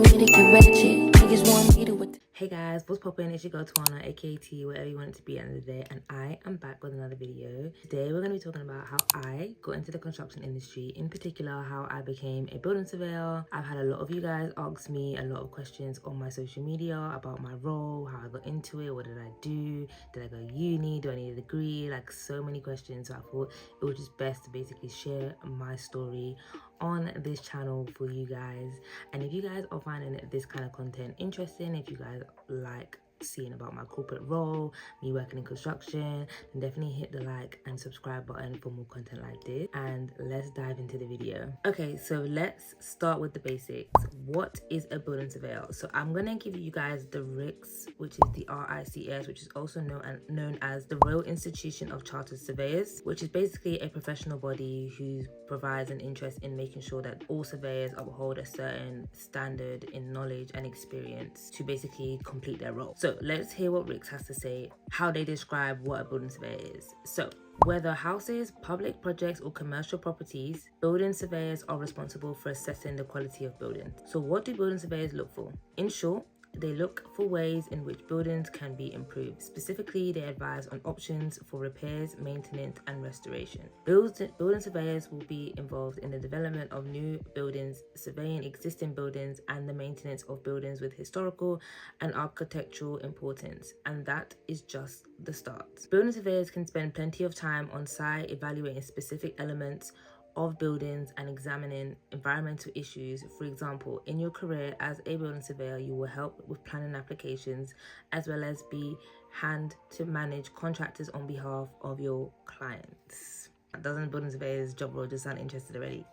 want me to get ratchet. Niggas want me to. Hey guys, what's poppin'? It's your girl Tawana, aka T, whatever you want it to be at the end of the day, and I am back with another video. Today we're going to be talking about how I got into the construction industry, in particular how I became a building surveyor. I've had a lot of you guys ask me a lot of questions on my social media about my role, how I got into it, what did I do, did I go to uni, do I need a degree, like so many questions. So I thought it was just best to basically share my story on this channel for you guys. And if you guys are finding this kind of content interesting, if you guys like seeing about my corporate role, me working in construction, then definitely hit the like and subscribe button for more content like this. And let's dive into the video. Okay, so let's start with the basics. What is a building surveyor? So I'm gonna give you guys the RICS, which is the RICS, which is also known as the Royal Institution of Chartered Surveyors, which is basically a professional body who provides an interest in making sure that all surveyors uphold a certain standard in knowledge and experience to basically complete their role. So let's hear what RICS has to say, how they describe what a building surveyor is. So whether houses, public projects, or commercial properties, building surveyors are responsible for assessing the quality of buildings. So what do building surveyors look for? In short, they look for ways in which buildings can be improved. Specifically, they advise on options for repairs, maintenance, and restoration. Building surveyors will be involved in the development of new buildings, surveying existing buildings, and the maintenance of buildings with historical and architectural importance. And that is just the start. Building surveyors can spend plenty of time on site evaluating specific elements of buildings and examining environmental issues. For example, in your career as a building surveyor, you will help with planning applications as well as be hand to manage contractors on behalf of your clients. Doesn't building surveyor's job role just sound interested already?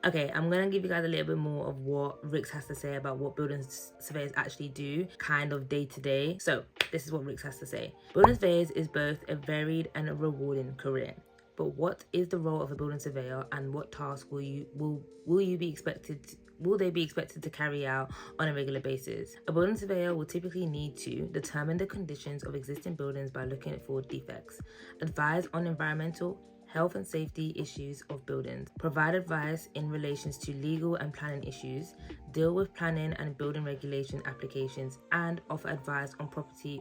Okay, I'm gonna give you guys a little bit more of what RICS has to say about what building surveyors actually do, kind of day to day. So this is what RICS has to say. Building surveyors is both a varied and a rewarding career. But what is the role of a building surveyor, and what tasks will they be expected to carry out on a regular basis? A building surveyor will typically need to determine the conditions of existing buildings by looking for defects, advise on environmental, health and safety issues of buildings, provide advice in relation to legal and planning issues, deal with planning and building regulation applications, and offer advice on property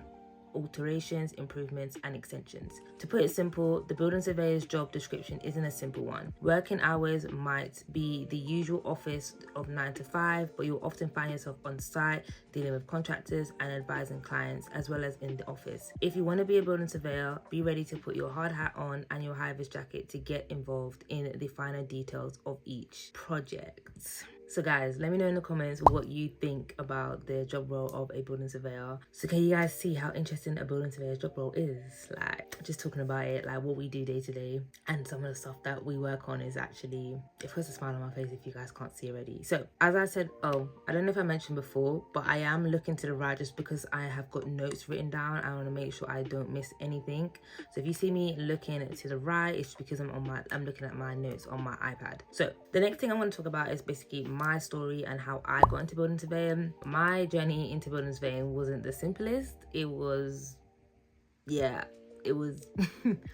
alterations, improvements, and extensions. To put it simple, the building surveyor's job description isn't a simple one. Working hours might be the usual office of 9 to 5, but you'll often find yourself on site dealing with contractors and advising clients, as well as in the office. If you want to be a building surveyor, be ready to put your hard hat on and your high-vis jacket to get involved in the finer details of each project. So guys, let me know in the comments what you think about the job role of a building surveyor. So can you guys see how interesting a building surveyor's job role is? Like, just talking about it, like what we do day to day, and some of the stuff that we work on is actually, it puts a smile on my face if you guys can't see already. So as I said, I don't know if I mentioned before, but I am looking to the right just because I have got notes written down. I want to make sure I don't miss anything. So if you see me looking to the right, it's because I'm looking at my notes on my iPad. So the next thing I want to talk about is basically my story and how I got into building surveying. My journey into building surveying wasn't the simplest. It was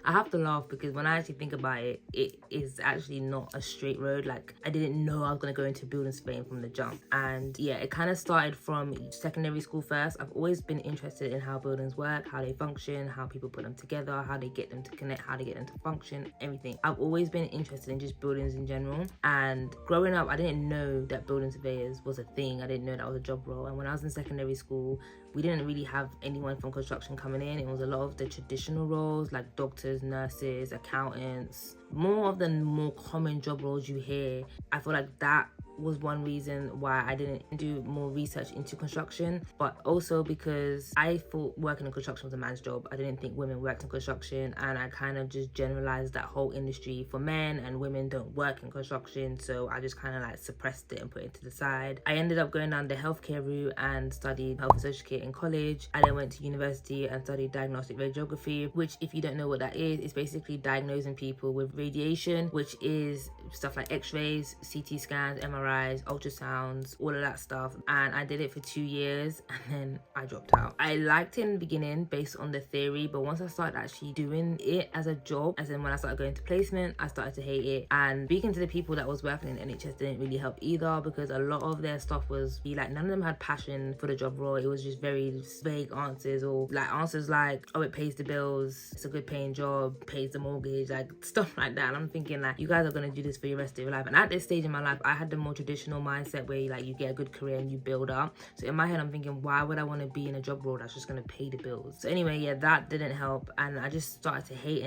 I have to laugh because when I actually think about it, it is actually not a straight road. Like, I didn't know I was going to go into building surveying from the jump. And yeah, it kind of started from secondary school first. I've always been interested in how buildings work, how they function, how people put them together, how they get them to connect, how they get them to function, everything. I've always been interested in just buildings in general. And growing up, I didn't know that building surveyors was a thing. I didn't know that was a job role. And when I was in secondary school, we didn't really have anyone from construction coming in. It was a lot of the traditional roles like doctors, nurses, accountants, more of the more common job roles you hear. I feel like that was one reason why I didn't do more research into construction, but also because I thought working in construction was a man's job. I didn't think women worked in construction, and I kind of just generalized that whole industry for men, and women don't work in construction, so I just kind of like suppressed it and put it to the side. I ended up going down the healthcare route and studied health and social care in college. I then went to university and studied diagnostic radiography, which, if you don't know what that is, it's basically diagnosing people with radiation, which is stuff like x-rays, CT scans, MRI MRIs, ultrasounds, all of that stuff. And I did it for 2 years and then I dropped out. I liked it in the beginning based on the theory, but once I started actually doing it as a job, as in when I started going to placement, I started to hate it. And speaking to the people that was working in NHS didn't really help either, because a lot of their stuff was like, none of them had passion for the job role. It was just very vague answers, or like answers like, oh, it pays the bills, it's a good paying job, pays the mortgage, like stuff like that. And I'm thinking like, you guys are going to do this for your rest of your life. And at this stage in my life, I had the more traditional mindset where like you get a good career and you build up. So in my head, I'm thinking, why would I want to be in a job role that's just going to pay the bills? So anyway, yeah, that didn't help, and I just started to hate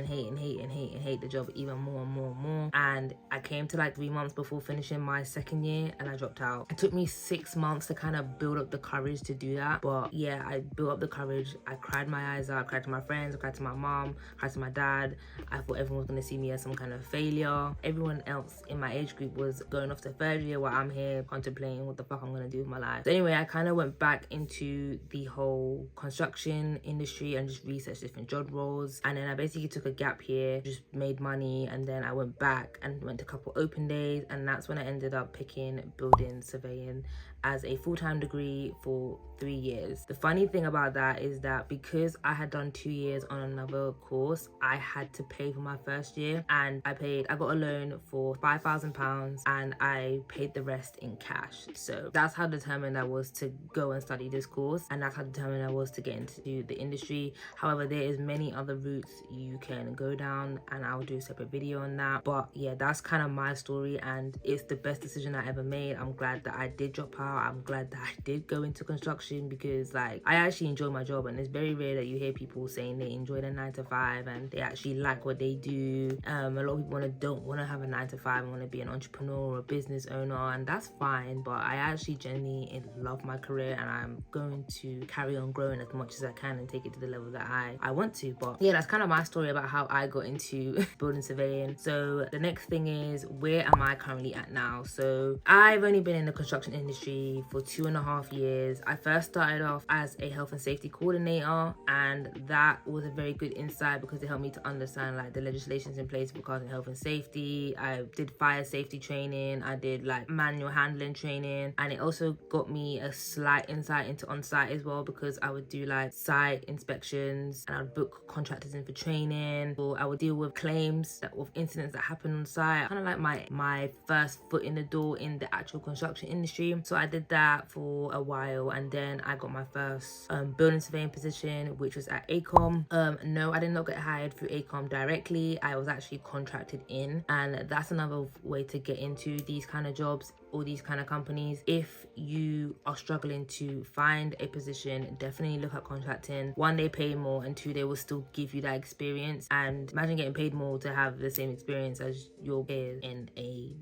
the job even more and more and more. And I came to like 3 months before finishing my second year and I dropped out. It took me 6 months to kind of build up the courage to do that, but yeah, I built up the courage. I cried my eyes out, I cried to my friends, I cried to my mom, I cried to my dad. I thought everyone was going to see me as some kind of failure. Everyone else in my age group was going off to third year while I'm here contemplating what the fuck I'm going to do with my life. So anyway, I kind of went back into the whole construction industry and just researched different job roles. And then I basically took a gap year, just made money, and then I went back and went to a couple open days, and that's when I ended up picking building surveying as a full-time degree for 3 years. The funny thing about that is that because I had done 2 years on another course, I had to pay for my first year, and I got a loan for £5,000 and I paid the rest in cash. So that's how determined I was to go and study this course, and that's how determined I was to get into the industry. However, there is many other routes you can go down, and I'll do a separate video on that. But yeah, that's kind of my story, and it's the best decision I ever made. I'm glad that I did drop out. I'm glad that I did go into construction, because like, I actually enjoy my job, and it's very rare that you hear people saying they enjoy their 9 to 5 and they actually like what they do. A lot of people don't want to have a 9 to 5 and want to be an entrepreneur or a business owner, and that's fine, but I actually genuinely love my career, and I'm going to carry on growing as much as I can and take it to the level that I want to. But yeah, that's kind of my story about how I got into building surveying. So the next thing is, where am I currently at now? So I've only been in the construction industry for 2.5 years. I first started off as a health and safety coordinator, and that was a very good insight because it helped me to understand like the legislations in place regarding health and safety. I did fire safety training, I did like manual handling training, and it also got me a slight insight into on-site as well, because I would do like site inspections and I would book contractors in for training, or I would deal with claims of incidents that happen on site. Kind of like my first foot in the door in the actual construction industry. So I did that for a while, and then I got my first building surveying position, which was at ACOM. No, I did not get hired through ACOM directly. I was actually contracted in, and that's another way to get into these kind of jobs or these kind of companies. If you are struggling to find a position, definitely look at contracting. 1, they pay more, and 2, they will still give you that experience. And imagine getting paid more to have the same experience as your peers in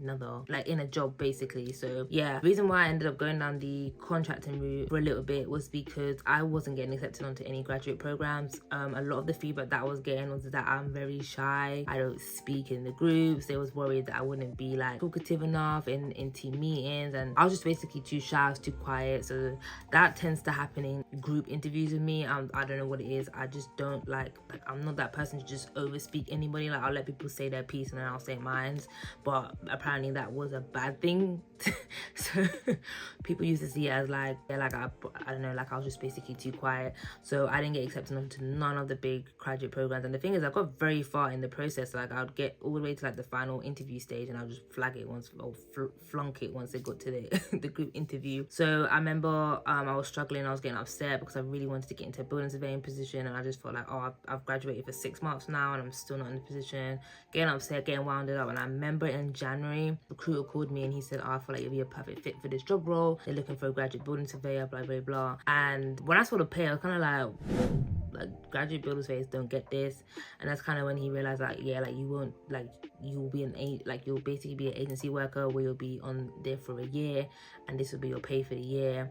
another, like in a job basically. So yeah, the reason why I ended up going down the contracting route for a little bit was because I wasn't getting accepted onto any graduate programs. A lot of the feedback that I was getting was that I'm very shy, I don't speak in the groups. They was worried that I wouldn't be like talkative enough in team meetings, and I was just basically too shy, I was too quiet. So that tends to happen in group interviews with me. I don't know what it is. I just don't like I'm not that person to just overspeak anybody. Like, I'll let people say their piece and then I'll say mine, but apparently that was a bad thing. So people used to see it as like, yeah, like I don't know, like I was just basically too quiet. So I didn't get accepted onto none of the big graduate programs. And the thing is, I got very far in the process. Like, I would get all the way to like the final interview stage, and I'll just flag it once, or flunk it once it got to the group interview. So I remember I was struggling, I was getting upset because I really wanted to get into a building surveying position, and I just felt like, oh, I've graduated for 6 months now and I'm still not in the position. Getting upset, getting wounded up. And I remember in January, the recruiter called me and he said, oh, I feel like you'll be a perfect fit for this job role. They're looking for a graduate building surveyor, blah blah blah. And when I saw the pay, I was kind of like graduate building surveyors don't get this. And that's kind of when he realized, like, yeah, like you won't, like you'll be you'll basically be an agency worker where you'll be on there for a year, and this will be your pay for the year.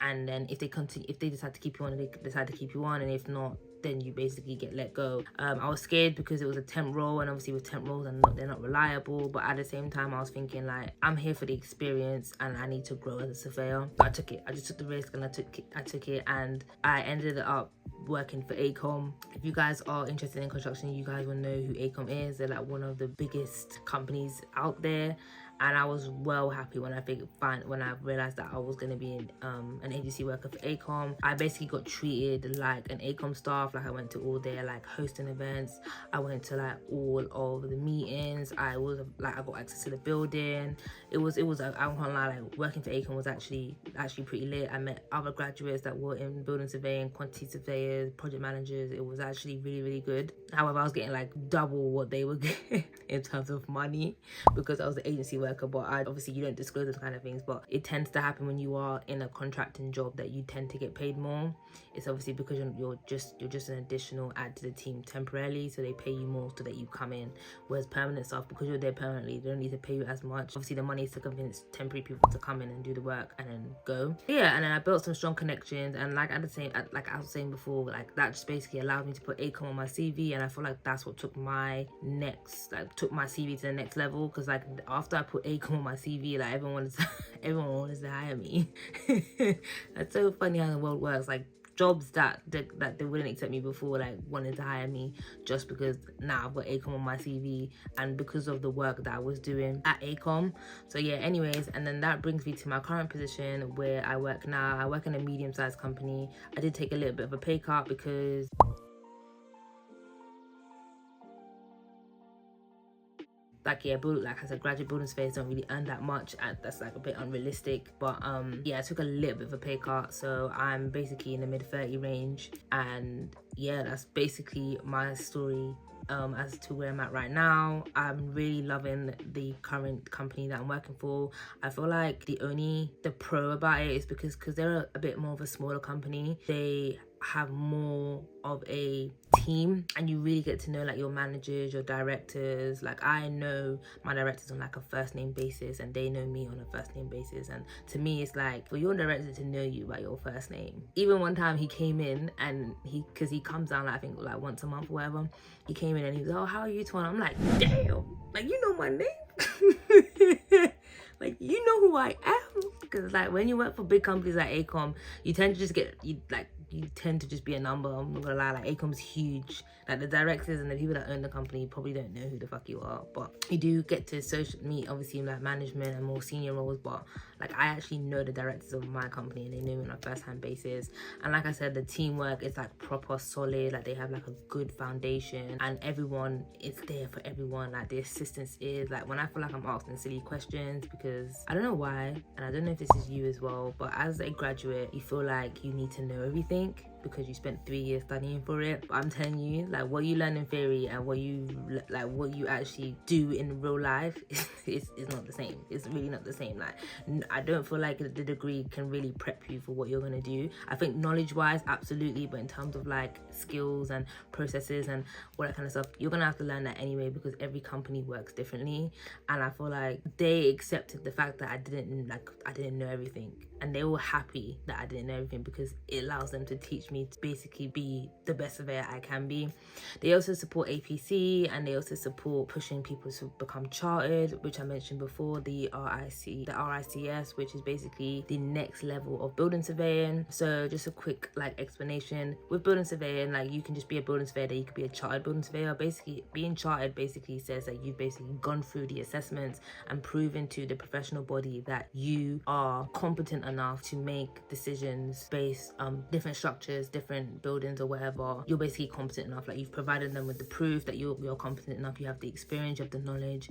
And then if they decide to keep you on, they decide to keep you on, and if not, then you basically get let go. I was scared because it was a temp role, and obviously with temp roles they're not reliable, but at the same time I was thinking, like, I'm here for the experience and I need to grow as a surveyor. So I took it. I just took the risk, and I took it, and I ended up working for ACOM. If you guys are interested in construction, you guys will know who ACOM is. They're like one of the biggest companies out there, and I was well happy when I realized that I was going to be an agency worker for ACOM. I basically got treated like an ACOM staff. Like I went to all their like hosting events, I went to like all of the meetings, I got access to the building. It was I can't lie, like working for ACOM was actually pretty lit. I met other graduates that were in building surveying, quantity surveyors, project managers. It was actually really good. However, I was getting like double what they were getting in terms of money because I was an agency worker. But obviously you don't disclose those kind of things, but it tends to happen when you are in a contracting job that you tend to get paid more. It's obviously because you're just an additional add to the team temporarily, so they pay you more so that you come in. Whereas permanent staff, because you're there permanently, they don't need to pay you as much. Obviously the money is to convince temporary people to come in and do the work and then go. Yeah, and then I built some strong connections, and like I was saying before, like that just basically allowed me to put ACOM on my CV, and I feel like that's what took my CV to the next level. Because like after I put ACOM on my CV, like everyone wanted to hire me. That's so funny how the world works. Like jobs that they wouldn't accept me before, like wanted to hire me just because now I've got ACOM on my CV and because of the work that I was doing at ACOM. So yeah, anyways, and then that brings me to my current position where I work now. I work in a medium-sized company. I did take a little bit of a pay cut because like, yeah, like as a graduate building surveyors don't really earn that much, and that's like a bit unrealistic. But yeah, I took a little bit of a pay cut, so I'm basically in the mid-30 range. And yeah, that's basically my story as to where I'm at right now. I'm really loving the current company that I'm working for. I feel like the pro about it is because they're a bit more of a smaller company, they have more of a team, and you really get to know like your managers, your directors. Like I know my directors on like a first name basis, and they know me on a first name basis. And to me, it's like for your director to know you by your first name. Even one time he came in, and because he comes down like, I think like once a month or whatever, he came in and he was, oh, how are you, Twan? I'm like, damn, like you know my name. Like you know who I am. Because like when you work for big companies like ACOM, you tend to just you tend to just be a number. I'm not gonna lie, like ACOM's huge. Like the directors and the people that own the company probably don't know who the fuck you are, but you do get to meet obviously like management and more senior roles. But like I actually know the directors of my company and they know me on a first-hand basis. And like I said, the teamwork is like proper solid. Like they have like a good foundation, and everyone is there for everyone. Like the assistance is like, when I feel like I'm asking silly questions, because I don't know why, and I don't know if this is you as well, but as a graduate you feel like you need to know everything because you spent 3 years studying for it. But I'm telling you, like what you learn in theory and what you actually do in real life is not the same. It's really not the same. Like I don't feel like the degree can really prep you for what you're gonna do. I think knowledge wise absolutely, but in terms of like skills and processes and all that kind of stuff, you're gonna have to learn that anyway, because every company works differently. And I feel like they accepted the fact that I didn't know everything, and they were happy that I didn't know everything, because it allows them to teach me to basically be the best surveyor I can be. They also support APC, and they also support pushing people to become chartered, which I mentioned before, the RICS, which is basically the next level of building surveying. So just a quick like explanation with building surveying, like you can just be a building surveyor, you could be a chartered building surveyor. Basically being chartered basically says that you've basically gone through the assessments and proven to the professional body that you are competent enough to make decisions based on different structures, different buildings or whatever. You're basically competent enough, like you've provided them with the proof that you're competent enough, you have the experience, you have the knowledge.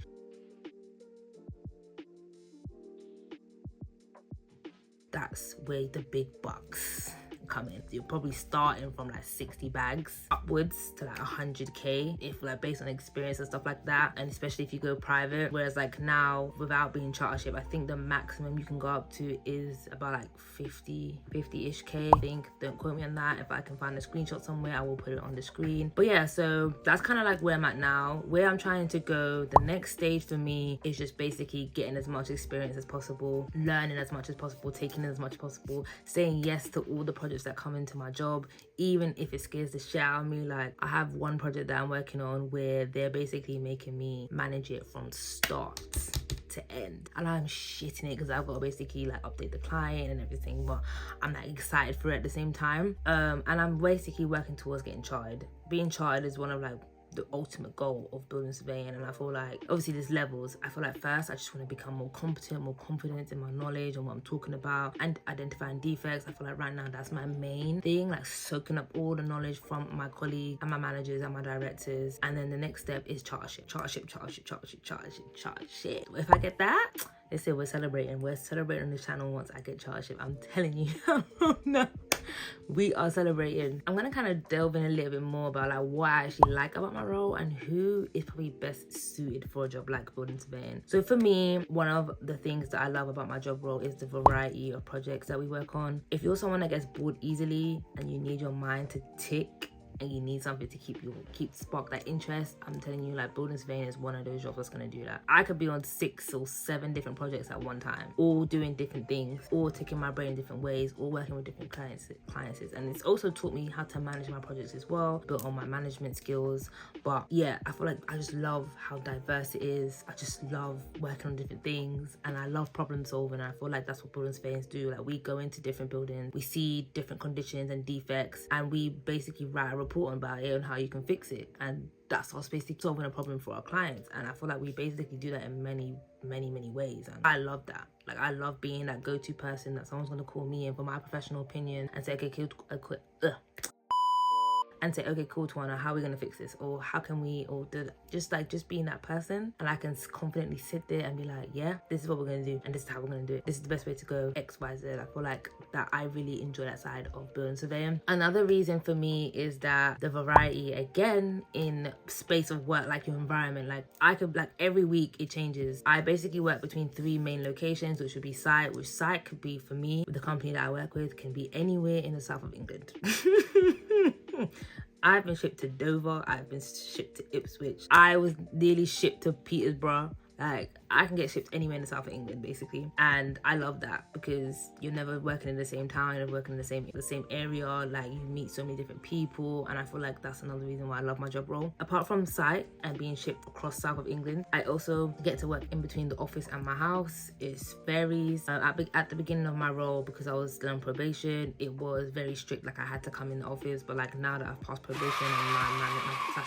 That's where the big bucks come in. You're probably starting from like 60 bags upwards to like 100k if like based on experience and stuff like that, and especially if you go private. Whereas like now, without being chartership, I think the maximum you can go up to is about like 50-ish k, I think. Don't quote me on that. If I can find a screenshot somewhere, I will put it on the screen. But yeah, so that's kind of like where I'm at now. Where I'm trying to go, the next stage for me is just basically getting as much experience as possible, learning as much as possible, taking as much as possible, saying yes to all the projects that come into my job, even if it scares the shit out of me. Like I have one project that I'm working on where they're basically making me manage it from start to end, and I'm shitting it because I've got to basically like update the client and everything, but I'm like excited for it at the same time. And I'm basically working towards getting chartered. Being chartered is one of like the ultimate goal of building surveying. And I feel like obviously there's levels. I feel like first I just want to become more competent, more confident in my knowledge and what I'm talking about, and identifying defects. I feel like right now that's my main thing, like soaking up all the knowledge from my colleagues and my managers and my directors. And then the next step is chartership. If I get that, they say we're celebrating on this channel once I get chartership. I'm telling you. No, we are celebrating. I'm gonna kind of delve in a little bit more about like what I actually like about my role and who is probably best suited for a job like building surveying. So for me, one of the things that I love about my job role is the variety of projects that we work on. If you're someone that gets bored easily and you need your mind to tick and you need something to keep spark that interest, I'm telling you, like, building surveying is one of those jobs that's going to do that. I could be on 6 or 7 different projects at one time, all doing different things, all taking my brain in different ways, all working with different clients. And it's also taught me how to manage my projects as well, built on my management skills. But yeah, I feel like I just love how diverse it is. I just love working on different things, and I love problem solving. And I feel like that's what building surveyors do. Like, we go into different buildings, we see different conditions and defects, and we basically write a report about it and how you can fix it. And that's us basically solving a problem for our clients. And I feel like we basically do that in many ways, and I love that. Like, I love being that go-to person that someone's gonna call me in for my professional opinion and say, okay, cool, Tawana, how are we gonna fix this? Or how can we, or just being that person. And I can confidently sit there and be like, yeah, this is what we're gonna do, and this is how we're gonna do it. This is the best way to go, X, Y, Z. I feel like that I really enjoy that side of building surveying. Another reason for me is that the variety, again, in space of work, like your environment. Like, I could, like, every week it changes. I basically work between 3 main locations, which would be site, which site could be, for me, with the company that I work with, can be anywhere in the south of England. I've been shipped to Dover, I've been shipped to Ipswich, I was nearly shipped to Peterborough. Like, I can get shipped anywhere in the south of England, basically. And I love that, because you're never working in the same town, you're working in the same area. Like, you meet so many different people, and I feel like that's another reason why I love my job role. Apart from site and being shipped across south of England, I also get to work in between the office and my house. It varies. At the beginning of my role, because I was still on probation, it was very strict. Like, I had to come in the office. But like, now that I've passed probation and my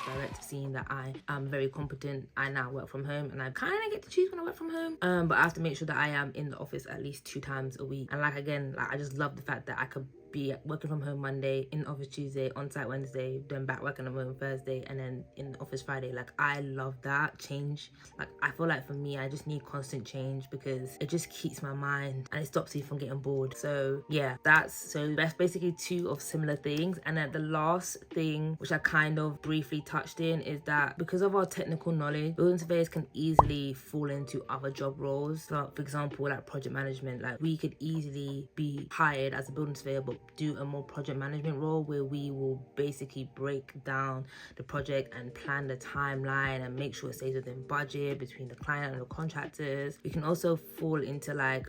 director seeing that I am very competent, I now work from home, and I kind of get to choose when I work from home. But I have to make sure that I am in the office at least 2 times a week. And like, again, like, I just love the fact that I could be working from home Monday, in the office Tuesday, on site Wednesday, then back working from home Thursday, and then in the office Friday. Like, I love that change. Like, I feel like for me, I just need constant change, because it just keeps my mind and it stops me from getting bored. So yeah, that's basically 2 of similar things. And then the last thing, which I kind of briefly touched in, is that because of our technical knowledge, building surveyors can easily fall into other job roles. So for example, like project management, like, we could easily be hired as a building surveyor but do a more project management role, where we will basically break down the project and plan the timeline and make sure it stays within budget between the client and the contractors. We can also fall into like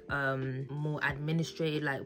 more administrative, like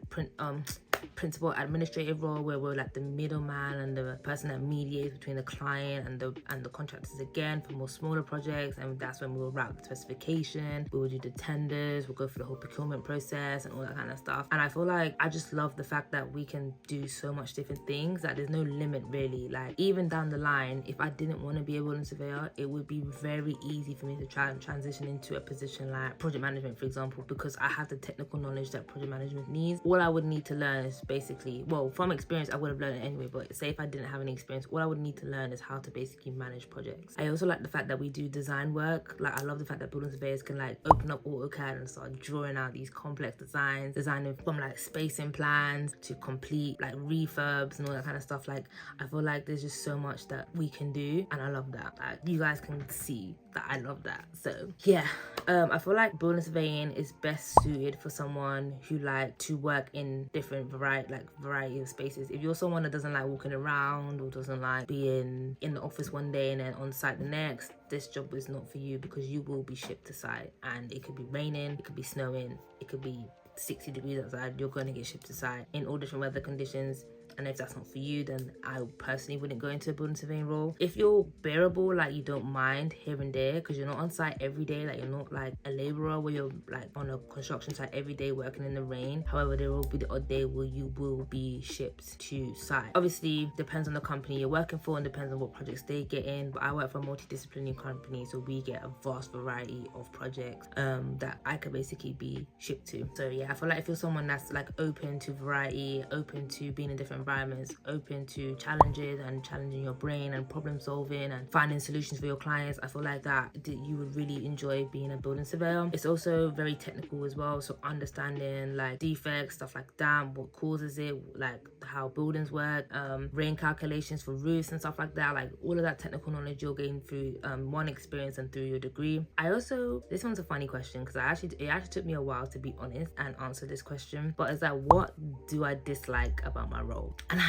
principal administrative role, where we're like the middleman and the person that mediates between the client and the contractors, again, for more smaller projects. And that's when we will write the specification, we will do the tenders, we'll go through the whole procurement process and all that kind of stuff. And I feel like I just love the fact that we can do so much different things, that there's no limit really. Like, even down the line, if I didn't want to be a building surveyor, it would be very easy for me to try and transition into a position like project management, for example, because I have the technical knowledge that project management needs. All I would need to learn is basically, well, from experience I would have learned it anyway, but say if I didn't have any experience, all I would need to learn is how to basically manage projects. I also like the fact that we do design work. Like, I love the fact that building surveyors can like open up AutoCAD and start drawing out these complex designs, designing from like spacing plans to complete like refurbs and all that kind of stuff. Like, I feel like there's just so much that we can do, and I love that. Like, you guys can see that I love that. So yeah, I feel like building surveying is best suited for someone who like to work in different variety of spaces. If you're someone that doesn't like walking around, or doesn't like being in the office one day and then on site the next, this job is not for you, because you will be shipped to site, and it could be raining, it could be snowing, it could be 60 degrees outside, you're going to get shipped to site in all different weather conditions. And if that's not for you, then I personally wouldn't go into a building surveying role. If you're bearable, like you don't mind here and there, because you're not on site every day, like you're not like a laborer where you're like on a construction site every day working in the rain. However, there will be the odd day where you will be shipped to site. Obviously, depends on the company you're working for and depends on what projects they get in. But I work for a multidisciplinary company, so we get a vast variety of projects that I could basically be shipped to. So yeah, I feel like if you're someone that's like open to variety, open to being in different environments, open to challenges and challenging your brain and problem solving and finding solutions for your clients, I feel like that you would really enjoy being a building surveyor. It's also very technical as well, so understanding like defects, stuff like damp, what causes it, like how buildings work, rain calculations for roofs and stuff like that, like all of that technical knowledge you'll gain through one experience and through your degree. I also, this one's a funny question because it actually took me a while to be honest and answer this question, but it's like, what do I dislike about my role? And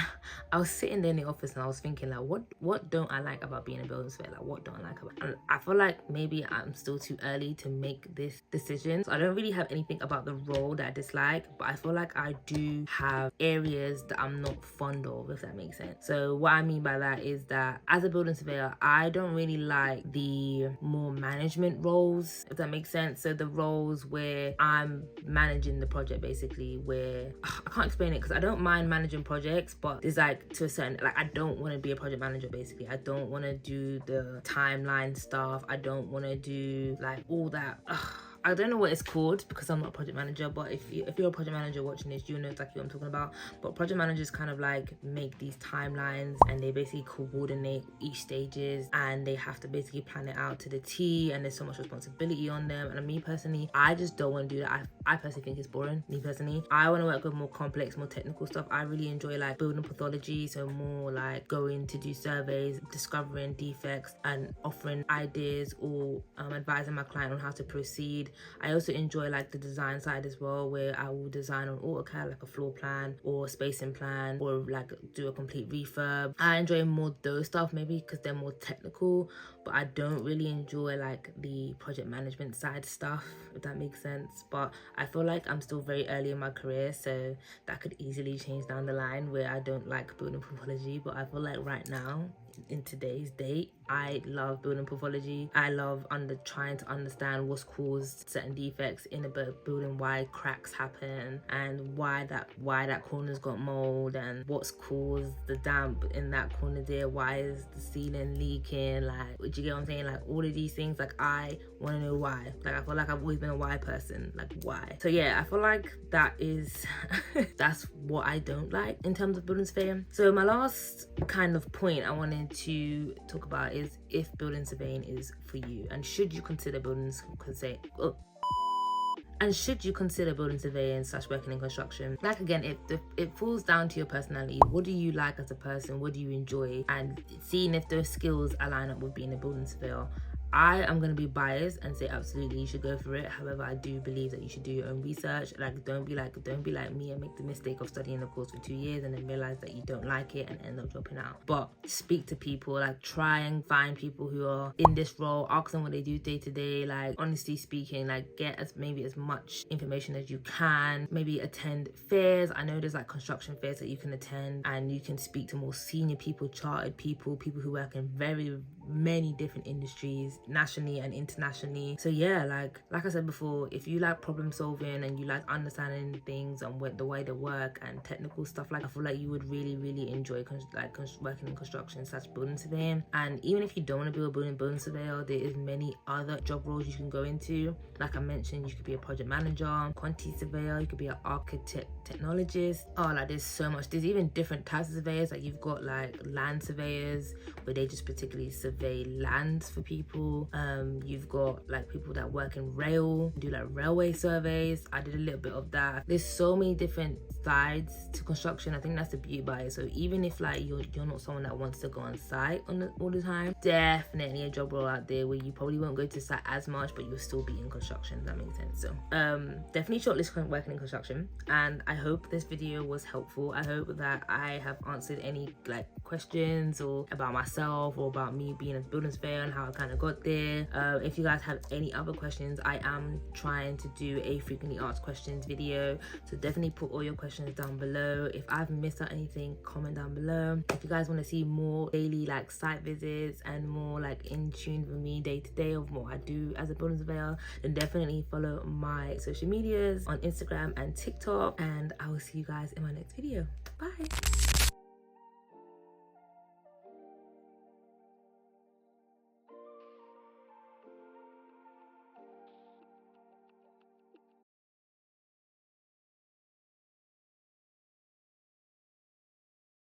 I was sitting there in the office and I was thinking like, what don't I like about being a building surveyor? Like, what don't I like about it? And I feel like maybe I'm still too early to make this decision, so I don't really have anything about the role that I dislike, but I feel like I do have areas that I'm not fond of, if that makes sense. So what I mean by that is that as a building surveyor, I don't really like the more management roles, if that makes sense. So the roles where I'm managing the project basically, where I can't explain it because I don't mind managing projects, but there's like to a certain, like I don't want to be a project manager basically. I don't want to do the timeline stuff. I don't want to do like all that. I don't know what it's called because I'm not a project manager, but if you're a project manager watching this, you know exactly what I'm talking about. But project managers kind of like make these timelines and they basically coordinate each stages and they have to basically plan it out to the T, and there's so much responsibility on them. And me personally, I just don't want to do that. I personally think it's boring, me personally. I want to work with more complex, more technical stuff. I really enjoy like building pathology, so more like going to do surveys, discovering defects and offering ideas or advising my client on how to proceed. I also enjoy like the design side as well, where I will design on AutoCAD like a floor plan or a spacing plan, or like do a complete refurb. I enjoy more those stuff maybe because they're more technical, but I don't really enjoy like the project management side stuff, if that makes sense. But I feel like I'm still very early in my career, so that could easily change down the line where I don't like building pathology. But I feel like right now, in today's date, I love building pathology. I love trying to understand what's caused certain defects in a building, why cracks happen and why that corner's got mold, and what's caused the damp in that corner there, why is the ceiling leaking, like, do you get what I'm saying? Like all of these things, like I want to know why. Like I feel like I've always been a why person, like why. So yeah, I feel like that is that's what I don't like in terms of building surveying. So my last kind of point I wanted to talk about is if building surveying is for you, and should you consider building surveying / working in construction. Like again, it falls down to your personality. What do you like as a person? What do you enjoy? And seeing if those skills align up with being a building surveyor. I am going to be biased and say absolutely you should go for it. However, I do believe that you should do your own research. Like don't be like me and make the mistake of studying the course for 2 years and then realize that you don't like it and end up dropping out. But speak to people, like try and find people who are in this role, ask them what they do day to day. Like honestly speaking, like get as much information as you can. Maybe attend fairs. I know there's like construction fairs that you can attend and you can speak to more senior people, chartered people who work in very many different industries, nationally and internationally. So yeah, like I said before, if you like problem solving and you like understanding things and the way they work and technical stuff, like I feel like you would really enjoy working in construction / building surveying. And even if you don't want to be a building surveyor, there is many other job roles you can go into. Like I mentioned, you could be a project manager, quantity surveyor, you could be an architect, technologist. Oh, like there's so much. There's even different types of surveyors. Like you've got like land surveyors where they just particularly survey lands for people. You've got like people that work in rail, do like railway surveys. I did a little bit of that. There's so many different sides to construction. I think that's the beauty about it. So even if like you're not someone that wants to go on site all the time, definitely a job role out there where you probably won't go to site as much, but you'll still be in construction, if that makes sense. So definitely shortlist working in construction. And I hope this video was helpful. I hope that I have answered any like questions or about myself or about me being a building surveyor and how I kind of got there. If you guys have any other questions, I am trying to do a frequently asked questions video, so definitely put all your questions down below. If I've missed out anything, comment down below. If you guys want to see more daily like site visits and more like in tune with me day to day of what I do as a building surveyor, then definitely follow my social medias on Instagram and TikTok, and I will see you guys in my next video. Bye.